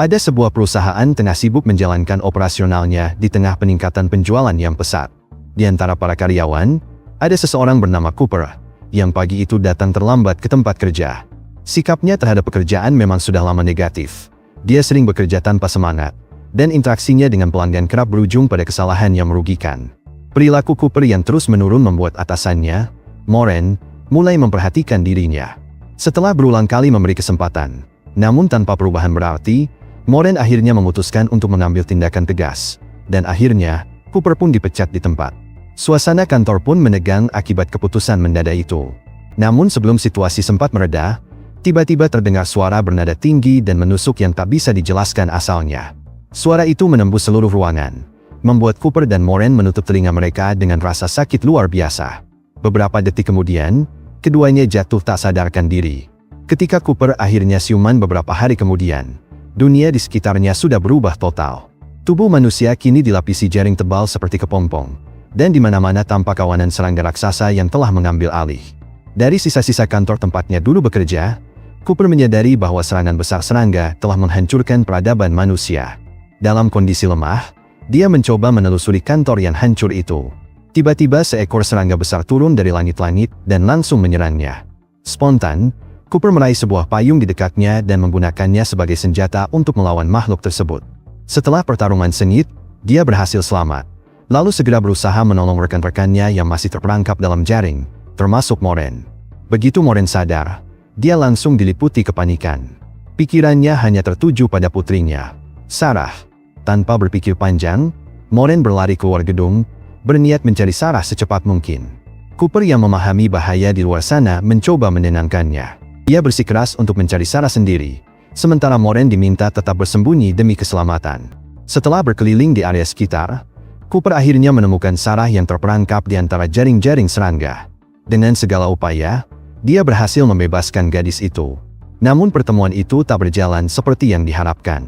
Ada sebuah perusahaan tengah sibuk menjalankan operasionalnya di tengah peningkatan penjualan yang pesat. Di antara para karyawan, ada seseorang bernama Cooper, yang pagi itu datang terlambat ke tempat kerja. Sikapnya terhadap pekerjaan memang sudah lama negatif. Dia sering bekerja tanpa semangat, dan interaksinya dengan pelanggan kerap berujung pada kesalahan yang merugikan. Perilaku Cooper yang terus menurun membuat atasannya, Moran, mulai memperhatikan dirinya. Setelah berulang kali memberi kesempatan, namun tanpa perubahan berarti, Moran akhirnya memutuskan untuk mengambil tindakan tegas. Dan akhirnya, Cooper pun dipecat di tempat. Suasana kantor pun menegang akibat keputusan mendadak itu. Namun sebelum situasi sempat mereda, tiba-tiba terdengar suara bernada tinggi dan menusuk yang tak bisa dijelaskan asalnya. Suara itu menembus seluruh ruangan, membuat Cooper dan Moran menutup telinga mereka dengan rasa sakit luar biasa. Beberapa detik kemudian, keduanya jatuh tak sadarkan diri. Ketika Cooper akhirnya siuman beberapa hari kemudian, dunia di sekitarnya sudah berubah total. Tubuh manusia kini dilapisi jaring tebal seperti kepompong, dan di mana-mana tampak kawanan serangga raksasa yang telah mengambil alih. Dari sisa-sisa kantor tempatnya dulu bekerja, Cooper menyadari bahwa serangan besar serangga telah menghancurkan peradaban manusia. Dalam kondisi lemah, dia mencoba menelusuri kantor yang hancur itu. Tiba-tiba seekor serangga besar turun dari langit-langit dan langsung menyerangnya. Spontan, Cooper meraih sebuah payung di dekatnya dan menggunakannya sebagai senjata untuk melawan makhluk tersebut. Setelah pertarungan sengit, dia berhasil selamat. Lalu segera berusaha menolong rekan-rekannya yang masih terperangkap dalam jaring, termasuk Moran. Begitu Moran sadar, dia langsung diliputi kepanikan. Pikirannya hanya tertuju pada putrinya, Sarah. Tanpa berpikir panjang, Moran berlari keluar gedung, berniat mencari Sarah secepat mungkin. Cooper yang memahami bahaya di luar sana mencoba menenangkannya. Ia bersikeras untuk mencari Sarah sendiri, sementara Moran diminta tetap bersembunyi demi keselamatan. Setelah berkeliling di area sekitar, Cooper akhirnya menemukan Sarah yang terperangkap di antara jaring-jaring serangga. Dengan segala upaya, dia berhasil membebaskan gadis itu. Namun pertemuan itu tak berjalan seperti yang diharapkan.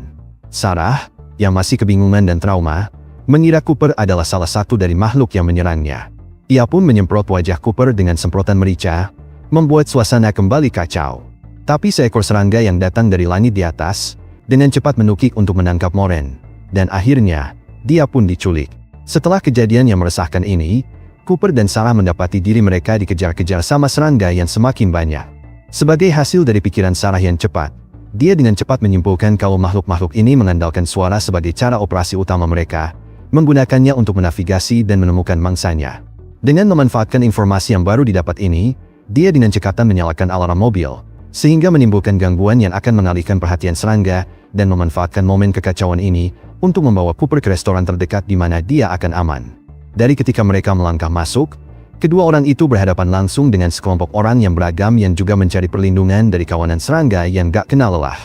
Sarah, yang masih kebingungan dan trauma, mengira Cooper adalah salah satu dari makhluk yang menyerangnya. Ia pun menyemprot wajah Cooper dengan semprotan merica, membuat suasana kembali kacau. Tapi seekor serangga yang datang dari langit di atas, dengan cepat menukik untuk menangkap Moran. Dan akhirnya, dia pun diculik. Setelah kejadian yang meresahkan ini, Cooper dan Sarah mendapati diri mereka dikejar-kejar sama serangga yang semakin banyak. Sebagai hasil dari pikiran Sarah yang cepat, dia dengan cepat menyimpulkan kalau makhluk-makhluk ini mengandalkan suara sebagai cara operasi utama mereka, menggunakannya untuk menavigasi dan menemukan mangsanya. Dengan memanfaatkan informasi yang baru didapat ini, dia dengan cekatan menyalakan alarm mobil, sehingga menimbulkan gangguan yang akan mengalihkan perhatian serangga dan memanfaatkan momen kekacauan ini untuk membawa Cooper ke restoran terdekat di mana dia akan aman. Dari ketika mereka melangkah masuk, kedua orang itu berhadapan langsung dengan sekelompok orang yang beragam yang juga mencari perlindungan dari kawanan serangga yang gak kenal lelah.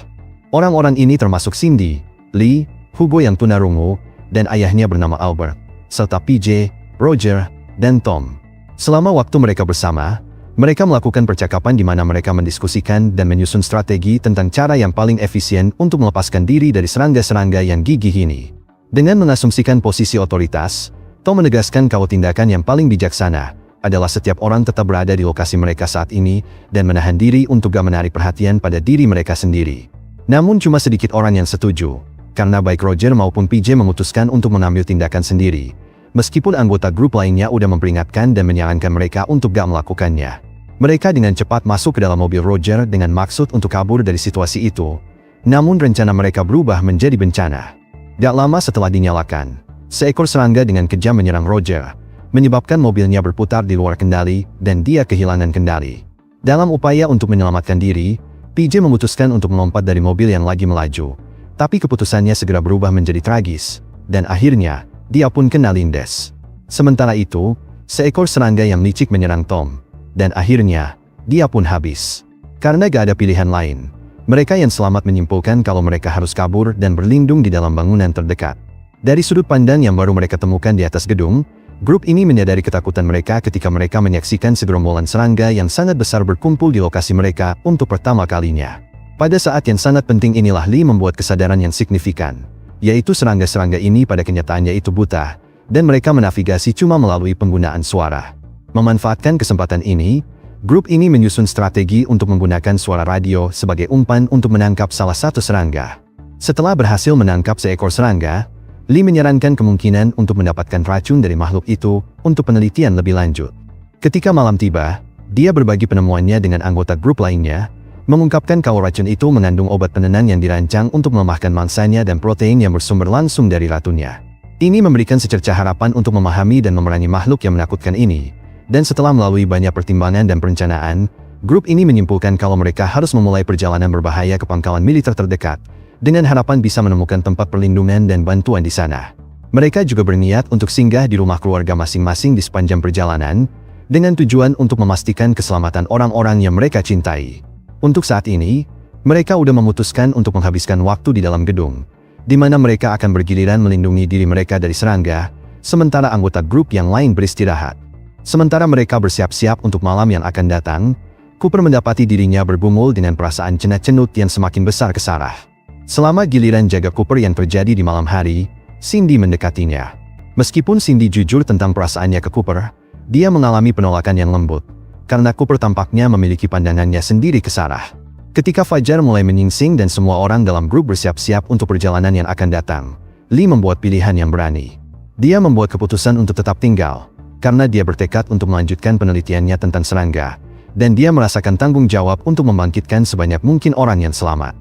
Orang-orang ini termasuk Cindy, Lee, Hugo yang tunarungu, dan ayahnya bernama Albert, serta PJ, Roger, dan Tom. Selama waktu mereka bersama, mereka melakukan percakapan di mana mereka mendiskusikan dan menyusun strategi tentang cara yang paling efisien untuk melepaskan diri dari serangga-serangga yang gigih ini. Dengan mengasumsikan posisi otoritas, Tom menegaskan kalau tindakan yang paling bijaksana adalah setiap orang tetap berada di lokasi mereka saat ini dan menahan diri untuk gak menarik perhatian pada diri mereka sendiri. Namun cuma sedikit orang yang setuju, karena baik Roger maupun PJ memutuskan untuk mengambil tindakan sendiri. Meskipun anggota grup lainnya udah memperingatkan dan menyarankan mereka untuk gak melakukannya. Mereka dengan cepat masuk ke dalam mobil Roger dengan maksud untuk kabur dari situasi itu. Namun rencana mereka berubah menjadi bencana. Gak lama setelah dinyalakan, seekor serangga dengan kejam menyerang Roger, menyebabkan mobilnya berputar di luar kendali dan dia kehilangan kendali. Dalam upaya untuk menyelamatkan diri, PJ memutuskan untuk melompat dari mobil yang lagi melaju. Tapi keputusannya segera berubah menjadi tragis, dan akhirnya, dia pun kena lindes. Sementara itu, seekor serangga yang licik menyerang Tom. Dan akhirnya, dia pun habis. Karena gak ada pilihan lain, mereka yang selamat menyimpulkan kalau mereka harus kabur dan berlindung di dalam bangunan terdekat. Dari sudut pandang yang baru mereka temukan di atas gedung, grup ini menyadari ketakutan mereka ketika mereka menyaksikan segerombolan serangga yang sangat besar berkumpul di lokasi mereka untuk pertama kalinya. Pada saat yang sangat penting inilah Lee membuat kesadaran yang signifikan, yaitu serangga-serangga ini pada kenyataannya itu buta, dan mereka menavigasi cuma melalui penggunaan suara. Memanfaatkan kesempatan ini, grup ini menyusun strategi untuk menggunakan suara radio sebagai umpan untuk menangkap salah satu serangga. Setelah berhasil menangkap seekor serangga, Lee menyarankan kemungkinan untuk mendapatkan racun dari makhluk itu untuk penelitian lebih lanjut. Ketika malam tiba, dia berbagi penemuannya dengan anggota grup lainnya, mengungkapkan kalau racun itu mengandung obat penenang yang dirancang untuk melemahkan mangsanya dan protein yang bersumber langsung dari ratunya. Ini memberikan secercah harapan untuk memahami dan memerangi makhluk yang menakutkan ini. Dan setelah melalui banyak pertimbangan dan perencanaan, grup ini menyimpulkan kalau mereka harus memulai perjalanan berbahaya ke pangkalan militer terdekat, dengan harapan bisa menemukan tempat perlindungan dan bantuan di sana. Mereka juga berniat untuk singgah di rumah keluarga masing-masing di sepanjang perjalanan, dengan tujuan untuk memastikan keselamatan orang-orang yang mereka cintai. Untuk saat ini, mereka sudah memutuskan untuk menghabiskan waktu di dalam gedung, di mana mereka akan bergiliran melindungi diri mereka dari serangga, sementara anggota grup yang lain beristirahat. Sementara mereka bersiap-siap untuk malam yang akan datang, Cooper mendapati dirinya bergumul dengan perasaan cenut-cenut yang semakin besar ke Sarah. Selama giliran jaga Cooper yang terjadi di malam hari, Cindy mendekatinya. Meskipun Cindy jujur tentang perasaannya ke Cooper, dia mengalami penolakan yang lembut, karena Cooper tampaknya memiliki pandangannya sendiri ke Sarah. Ketika fajar mulai menyingsing dan semua orang dalam grup bersiap-siap untuk perjalanan yang akan datang, Lee membuat pilihan yang berani. Dia membuat keputusan untuk tetap tinggal, karena dia bertekad untuk melanjutkan penelitiannya tentang serangga, dan dia merasakan tanggung jawab untuk membangkitkan sebanyak mungkin orang yang selamat.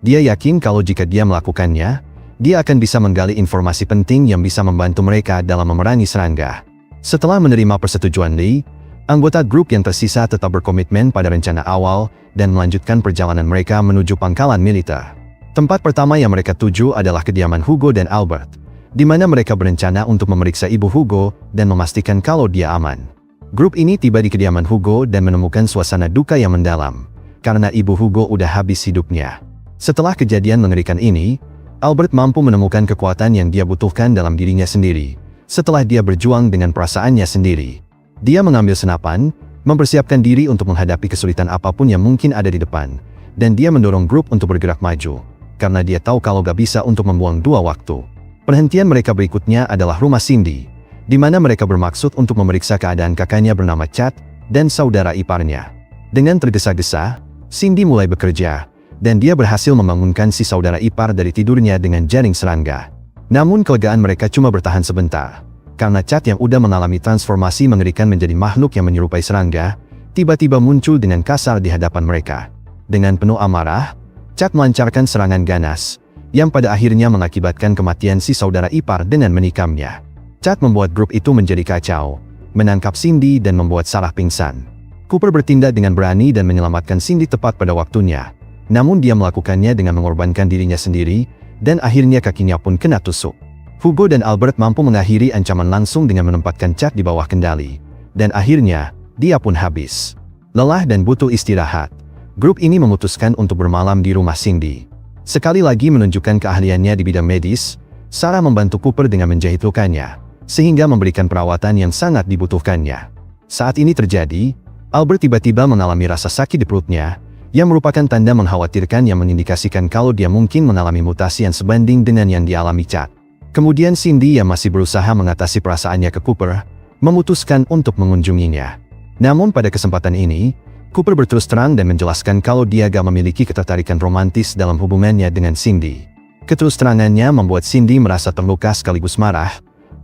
Dia yakin kalau jika dia melakukannya, dia akan bisa menggali informasi penting yang bisa membantu mereka dalam memerangi serangga. Setelah menerima persetujuan Lee, anggota grup yang tersisa tetap berkomitmen pada rencana awal dan melanjutkan perjalanan mereka menuju pangkalan militer. Tempat pertama yang mereka tuju adalah kediaman Hugo dan Albert, di mana mereka berencana untuk memeriksa ibu Hugo dan memastikan kalau dia aman. Grup ini tiba di kediaman Hugo dan menemukan suasana duka yang mendalam, karena ibu Hugo udah habis hidupnya. Setelah kejadian mengerikan ini, Albert mampu menemukan kekuatan yang dia butuhkan dalam dirinya sendiri, setelah dia berjuang dengan perasaannya sendiri. Dia mengambil senapan, mempersiapkan diri untuk menghadapi kesulitan apapun yang mungkin ada di depan, dan dia mendorong grup untuk bergerak maju, karena dia tahu kalau gak bisa untuk membuang dua waktu. Perhentian mereka berikutnya adalah rumah Cindy, di mana mereka bermaksud untuk memeriksa keadaan kakaknya bernama Chad dan saudara iparnya. Dengan tergesa-gesa, Cindy mulai bekerja, dan dia berhasil membangunkan si saudara ipar dari tidurnya dengan jaring serangga. Namun kelegaan mereka cuma bertahan sebentar, karena Chad yang udah mengalami transformasi mengerikan menjadi makhluk yang menyerupai serangga, tiba-tiba muncul dengan kasar di hadapan mereka. Dengan penuh amarah, Chad melancarkan serangan ganas, yang pada akhirnya mengakibatkan kematian si saudara ipar dengan menikamnya. Chad membuat grup itu menjadi kacau, menangkap Cindy dan membuat Sarah pingsan. Cooper bertindak dengan berani dan menyelamatkan Cindy tepat pada waktunya, namun dia melakukannya dengan mengorbankan dirinya sendiri, dan akhirnya kakinya pun kena tusuk. Hugo dan Albert mampu mengakhiri ancaman langsung dengan menempatkan Chad di bawah kendali, dan akhirnya, dia pun habis. Lelah dan butuh istirahat, grup ini memutuskan untuk bermalam di rumah Cindy. Sekali lagi menunjukkan keahliannya di bidang medis, Sarah membantu Cooper dengan menjahit lukanya, sehingga memberikan perawatan yang sangat dibutuhkannya. Saat ini terjadi, Albert tiba-tiba mengalami rasa sakit di perutnya, yang merupakan tanda mengkhawatirkan yang mengindikasikan kalau dia mungkin mengalami mutasi yang sebanding dengan yang dialami Chad. Kemudian Cindy yang masih berusaha mengatasi perasaannya ke Cooper, memutuskan untuk mengunjunginya. Namun pada kesempatan ini, Cooper berterus terang dan menjelaskan kalau dia gak memiliki ketertarikan romantis dalam hubungannya dengan Cindy. Keterus terangannya membuat Cindy merasa terluka sekaligus marah,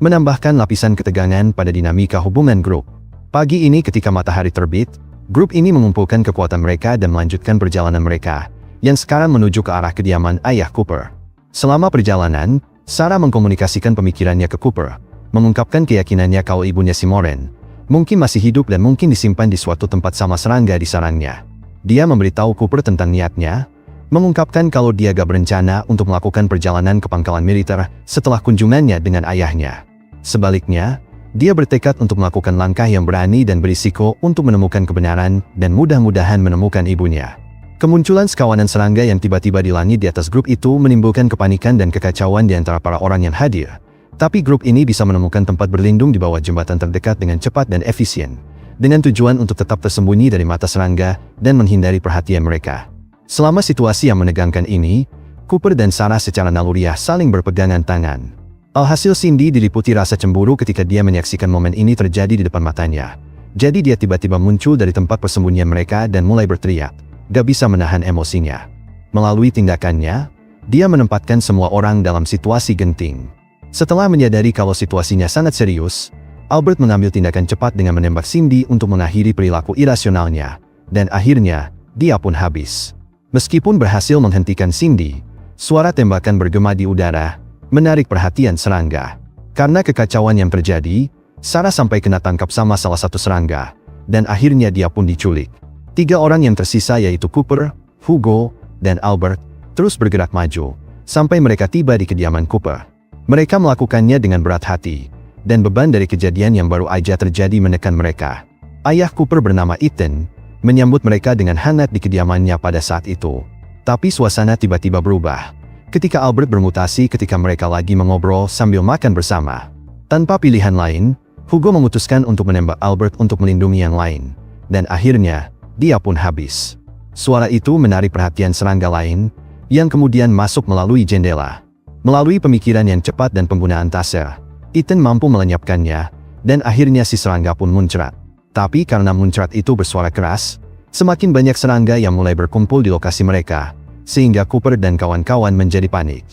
menambahkan lapisan ketegangan pada dinamika hubungan grup. Pagi ini ketika matahari terbit, grup ini mengumpulkan kekuatan mereka dan melanjutkan perjalanan mereka, yang sekarang menuju ke arah kediaman ayah Cooper. Selama perjalanan, Sarah mengkomunikasikan pemikirannya ke Cooper, mengungkapkan keyakinannya kalau ibunya si Moren mungkin masih hidup dan mungkin disimpan di suatu tempat sama serangga di sarangnya. Dia memberitahu Cooper tentang niatnya, mengungkapkan kalau dia gak berencana untuk melakukan perjalanan ke pangkalan militer setelah kunjungannya dengan ayahnya. Sebaliknya, dia bertekad untuk melakukan langkah yang berani dan berisiko untuk menemukan kebenaran dan mudah-mudahan menemukan ibunya. Kemunculan sekawanan serangga yang tiba-tiba di langit di atas grup itu menimbulkan kepanikan dan kekacauan di antara para orang yang hadir. Tapi grup ini bisa menemukan tempat berlindung di bawah jembatan terdekat dengan cepat dan efisien, dengan tujuan untuk tetap tersembunyi dari mata serangga dan menghindari perhatian mereka. Selama situasi yang menegangkan ini, Cooper dan Sarah secara naluriah saling berpegangan tangan. Alhasil Cindy diliputi rasa cemburu ketika dia menyaksikan momen ini terjadi di depan matanya. Jadi dia tiba-tiba muncul dari tempat persembunyian mereka dan mulai berteriak. Gak bisa menahan emosinya. Melalui tindakannya, Dia menempatkan semua orang dalam situasi genting. Setelah menyadari kalau situasinya sangat serius, Albert mengambil tindakan cepat dengan menembak Cindy untuk mengakhiri perilaku irasionalnya. Dan akhirnya, dia pun habis. Meskipun berhasil menghentikan Cindy, suara tembakan bergema di udara, menarik perhatian serangga. Karena kekacauan yang terjadi, Sarah sampai kena tangkap sama salah satu serangga. Dan akhirnya dia pun diculik. 3 orang yang tersisa yaitu Cooper, Hugo, dan Albert, terus bergerak maju, sampai mereka tiba di kediaman Cooper. Mereka melakukannya dengan berat hati, dan beban dari kejadian yang baru aja terjadi menekan mereka. Ayah Cooper bernama Ethan, menyambut mereka dengan hangat di kediamannya pada saat itu. Tapi suasana tiba-tiba berubah, ketika Albert bermutasi ketika mereka lagi mengobrol sambil makan bersama. Tanpa pilihan lain, Hugo memutuskan untuk menembak Albert untuk melindungi yang lain. Dan akhirnya, dia pun habis. Suara itu menarik perhatian serangga lain, yang kemudian masuk melalui jendela. Melalui pemikiran yang cepat dan penggunaan taser, Ethan mampu melenyapkannya, dan akhirnya si serangga pun muncrat. Tapi karena muncrat itu bersuara keras, semakin banyak serangga yang mulai berkumpul di lokasi mereka, sehingga Cooper dan kawan-kawan menjadi panik.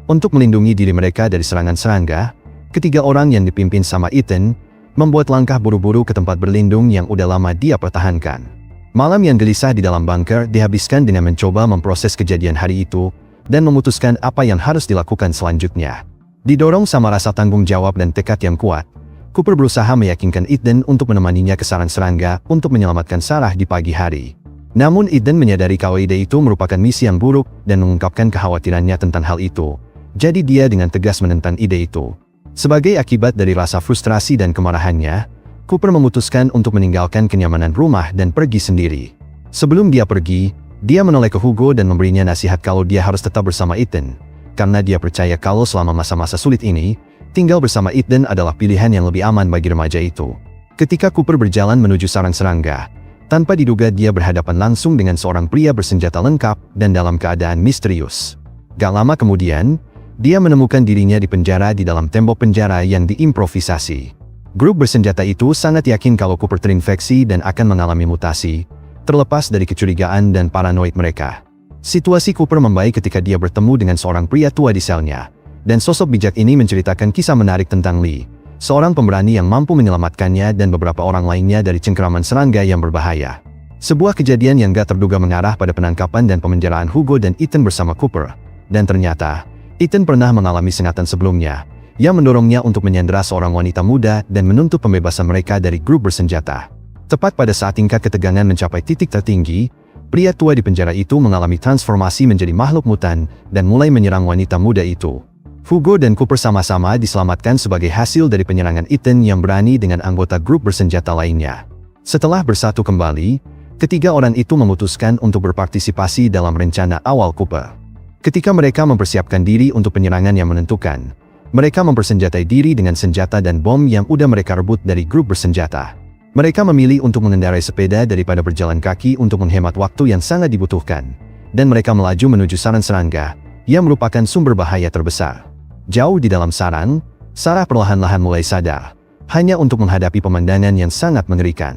Untuk melindungi diri mereka dari serangan serangga, 3 orang yang dipimpin sama Ethan, membuat langkah buru-buru ke tempat berlindung yang udah lama dia pertahankan. Malam yang gelisah di dalam bunker dihabiskan dengan mencoba memproses kejadian hari itu, dan memutuskan apa yang harus dilakukan selanjutnya. Didorong sama rasa tanggung jawab dan tekad yang kuat, Cooper berusaha meyakinkan Ethan untuk menemaninya ke sarang serangga untuk menyelamatkan Sarah di pagi hari. Namun Ethan menyadari kalau ide itu merupakan misi yang buruk dan mengungkapkan kekhawatirannya tentang hal itu. Jadi dia dengan tegas menentang ide itu. Sebagai akibat dari rasa frustrasi dan kemarahannya, Cooper memutuskan untuk meninggalkan kenyamanan rumah dan pergi sendiri. Sebelum dia pergi, dia menoleh ke Hugo dan memberinya nasihat kalau dia harus tetap bersama Ethan, karena dia percaya kalau selama masa-masa sulit ini, tinggal bersama Ethan adalah pilihan yang lebih aman bagi remaja itu. Ketika Cooper berjalan menuju sarang serangga, tanpa diduga dia berhadapan langsung dengan seorang pria bersenjata lengkap dan dalam keadaan misterius. Gak lama kemudian, dia menemukan dirinya di penjara di dalam tembok penjara yang diimprovisasi. Grup bersenjata itu sangat yakin kalau Cooper terinfeksi dan akan mengalami mutasi, terlepas dari kecurigaan dan paranoid mereka. Situasi Cooper membaik ketika dia bertemu dengan seorang pria tua di selnya, dan sosok bijak ini menceritakan kisah menarik tentang Lee, seorang pemberani yang mampu menyelamatkannya dan beberapa orang lainnya dari cengkeraman serangga yang berbahaya. Sebuah kejadian yang gak terduga mengarah pada penangkapan dan pemenjaraan Hugo dan Ethan bersama Cooper, dan ternyata, Ethan pernah mengalami sengatan sebelumnya, yang mendorongnya untuk menyandera seorang wanita muda dan menuntut pembebasan mereka dari grup bersenjata. Tepat pada saat tingkat ketegangan mencapai titik tertinggi, pria tua di penjara itu mengalami transformasi menjadi makhluk mutan dan mulai menyerang wanita muda itu. Hugo dan Cooper sama-sama diselamatkan sebagai hasil dari penyerangan Ethan yang berani dengan anggota grup bersenjata lainnya. Setelah bersatu kembali, 3 orang itu memutuskan untuk berpartisipasi dalam rencana awal Cooper. Ketika mereka mempersiapkan diri untuk penyerangan yang menentukan, mereka mempersenjatai diri dengan senjata dan bom yang udah mereka rebut dari grup bersenjata. Mereka memilih untuk mengendarai sepeda daripada berjalan kaki untuk menghemat waktu yang sangat dibutuhkan. Dan mereka melaju menuju sarang serangga, yang merupakan sumber bahaya terbesar. Jauh di dalam sarang, Sarah perlahan-lahan mulai sadar, hanya untuk menghadapi pemandangan yang sangat mengerikan.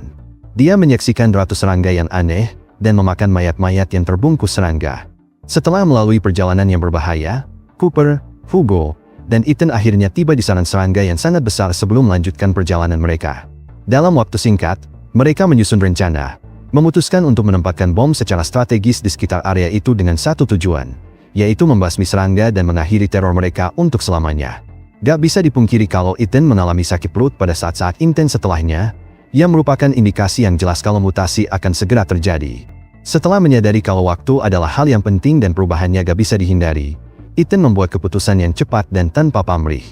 Dia menyaksikan ratus serangga yang aneh, dan memakan mayat-mayat yang terbungkus serangga. Setelah melalui perjalanan yang berbahaya, Cooper, Hugo, dan Ethan akhirnya tiba di sarang serangga yang sangat besar sebelum melanjutkan perjalanan mereka. Dalam waktu singkat, mereka menyusun rencana, memutuskan untuk menempatkan bom secara strategis di sekitar area itu dengan satu tujuan, yaitu membasmi serangga dan mengakhiri teror mereka untuk selamanya. Gak bisa dipungkiri kalau Ethan mengalami sakit perut pada saat-saat intens setelahnya, yang merupakan indikasi yang jelas kalau mutasi akan segera terjadi. Setelah menyadari kalau waktu adalah hal yang penting dan perubahannya gak bisa dihindari, Ethan membuat keputusan yang cepat dan tanpa pamrih.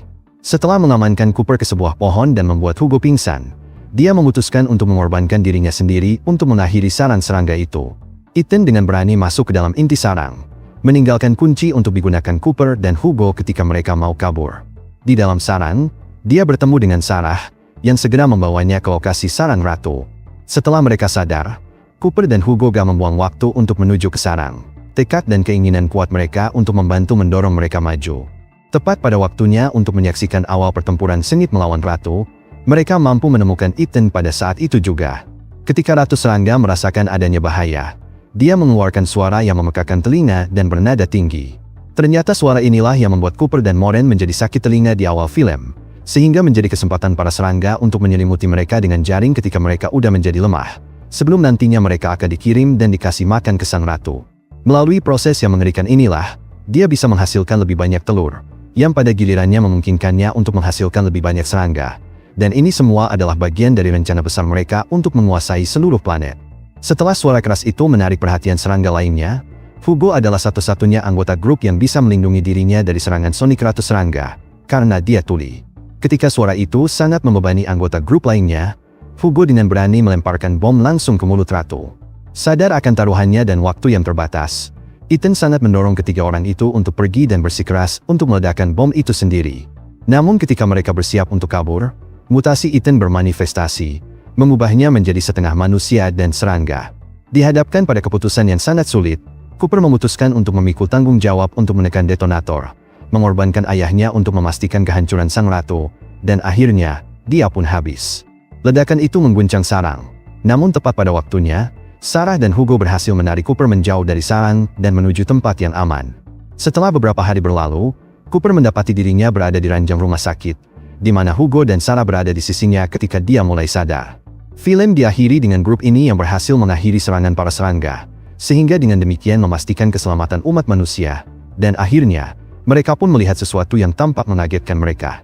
Setelah mengamankan Cooper ke sebuah pohon dan membuat Hugo pingsan, dia memutuskan untuk mengorbankan dirinya sendiri untuk mengakhiri sarang serangga itu. Ethan dengan berani masuk ke dalam inti sarang, meninggalkan kunci untuk digunakan Cooper dan Hugo ketika mereka mau kabur. Di dalam sarang, dia bertemu dengan Sarah, yang segera membawanya ke lokasi sarang ratu. Setelah mereka sadar, Cooper dan Hugo gak membuang waktu untuk menuju ke sarang. Tekad dan keinginan kuat mereka untuk membantu mendorong mereka maju. Tepat pada waktunya untuk menyaksikan awal pertempuran sengit melawan ratu, mereka mampu menemukan Ethan pada saat itu juga. Ketika Ratu Serangga merasakan adanya bahaya, dia mengeluarkan suara yang memekakan telinga dan bernada tinggi. Ternyata suara inilah yang membuat Cooper dan Moran menjadi sakit telinga di awal film, sehingga menjadi kesempatan para serangga untuk menyelimuti mereka dengan jaring ketika mereka udah menjadi lemah, sebelum nantinya mereka akan dikirim dan dikasih makan ke sang ratu. Melalui proses yang mengerikan inilah, dia bisa menghasilkan lebih banyak telur, yang pada gilirannya memungkinkannya untuk menghasilkan lebih banyak serangga. Dan ini semua adalah bagian dari rencana besar mereka untuk menguasai seluruh planet. Setelah suara keras itu menarik perhatian serangga lainnya, Hugo adalah satu-satunya anggota grup yang bisa melindungi dirinya dari serangan Sonic Ratu Serangga, karena dia tuli. Ketika suara itu sangat membebani anggota grup lainnya, Hugo dengan berani melemparkan bom langsung ke mulut Ratu. Sadar akan taruhannya dan waktu yang terbatas, Ethan sangat mendorong ketiga orang itu untuk pergi dan bersikeras untuk meledakkan bom itu sendiri. Namun ketika mereka bersiap untuk kabur, mutasi Ethan bermanifestasi, mengubahnya menjadi setengah manusia dan serangga. Dihadapkan pada keputusan yang sangat sulit, Cooper memutuskan untuk memikul tanggung jawab untuk menekan detonator, mengorbankan ayahnya untuk memastikan kehancuran sang ratu, dan akhirnya, dia pun habis. Ledakan itu mengguncang sarang. Namun tepat pada waktunya, Sarah dan Hugo berhasil menarik Cooper menjauh dari sarang dan menuju tempat yang aman. Setelah beberapa hari berlalu, Cooper mendapati dirinya berada di ranjang rumah sakit, di mana Hugo dan Sarah berada di sisinya ketika dia mulai sadar. Film diakhiri dengan grup ini yang berhasil mengakhiri serangan para serangga, sehingga dengan demikian memastikan keselamatan umat manusia, dan akhirnya, mereka pun melihat sesuatu yang tampak mengagetkan mereka.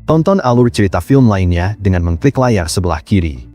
Tonton alur cerita film lainnya dengan mengklik layar sebelah kiri.